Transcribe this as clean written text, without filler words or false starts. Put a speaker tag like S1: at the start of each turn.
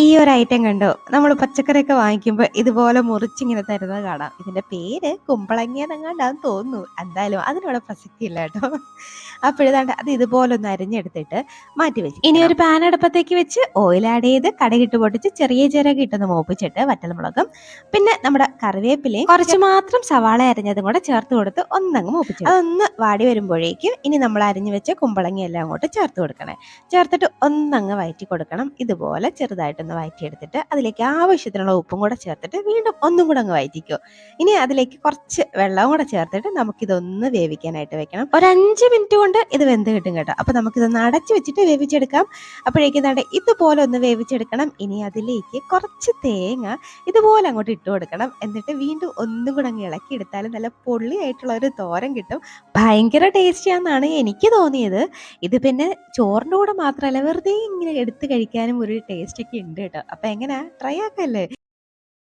S1: ഈ ഒരു ഐറ്റം കണ്ടോ? നമ്മൾ പച്ചക്കറിയൊക്കെ വാങ്ങിക്കുമ്പോ ഇതുപോലെ മുറിച്ചിങ്ങനെ തരുന്നത് കാണാം. ഇതിന്റെ പേര് കുമ്പളങ്ങയെന്നെങ്ങാണ്ടാന്ന് തോന്നുന്നു. എന്തായാലും അതിനിവിടെ പ്രസക്തിയില്ല കേട്ടോ. അപ്പോഴിതാണ്ട് അത് ഇതുപോലൊന്ന് അരിഞ്ഞെടുത്തിട്ട് മാറ്റി വെച്ചിരിക്കണം. ഇനി ഒരു പാൻ അടുപ്പത്തേക്ക് വെച്ച് ഓയിൽ ആഡ് ചെയ്ത് കടുകിട്ട് പൊട്ടിച്ച് ചെറിയ ജീരകം ഇട്ടൊന്ന് മൂപ്പിച്ചിട്ട് വറ്റൽമുളകും പിന്നെ നമ്മുടെ കറിവേപ്പിലയും കുറച്ച് മാത്രം സവാള അരിഞ്ഞതും കൂടെ ചേർത്ത് കൊടുത്ത് ഒന്നങ്ങ് മൂപ്പിച്ചെടുക്കും. അതൊന്ന് വാടി വരുമ്പോഴേക്കും ഇനി നമ്മൾ അരിഞ്ഞു വെച്ച കുമ്പളങ്ങ എല്ലാം അങ്ങോട്ട് ചേർത്ത് കൊടുക്കണേ. ചേർത്തിട്ട് ഒന്നങ്ങ് വഴറ്റി കൊടുക്കണം. ഇതുപോലെ ചെറുതായിട്ടൊന്ന് വഴറ്റിയെടുത്തിട്ട് അതിലേക്ക് ആവശ്യത്തിനുള്ള ഉപ്പും കൂടെ ചേർത്തിട്ട് വീണ്ടും ഒന്നും കൂടെ അങ്ങ് വഴറ്റിക്കോ. ഇനി അതിലേക്ക് കുറച്ച് വെള്ളവും കൂടെ ചേർത്തിട്ട് നമുക്കിതൊന്ന് വേവിക്കാനായിട്ട് വെക്കണം. ഒരു 5 മിനിറ്റ് കൊണ്ട് ഇത് വെന്ത് കിട്ടും കേട്ടോ. അപ്പോൾ നമുക്കിതൊന്ന് അടച്ചു വെച്ചിട്ട് വേവിച്ചെടുക്കാം. അപ്പോഴേക്കും ദാണ്ടെ ഇതുപോലെ ഒന്ന് വേവിച്ചെടുക്കണം. ഇനി അതിലേക്ക് കുറച്ച് തേങ്ങ ഇതുപോലെ അങ്ങോട്ട് ഇട്ട് കൊടുക്കണം. എന്നിട്ട് വീണ്ടും ഒന്നും കൂടെ അങ്ങ് ഇളക്കി എടുത്താൽ നല്ല പൊള്ളിയായിട്ടുള്ള ഒരു തോരൻ കിട്ടും. ഭയങ്കര ടേസ്റ്റിയാണെന്നാണ് എനിക്ക് തോന്നിയത്. ഇത് പിന്നെ ചോറിൻ്റെ കൂടെ മാത്രമല്ല വെറുതെ ഇങ്ങനെ എടുത്ത് കഴിക്കാനും ഒരു ടേസ്റ്റൊക്കെ ഉണ്ട് കേട്ടോ. അപ്പോൾ എങ്ങനെയാ, ട്രൈ ആക്കല്ലേ?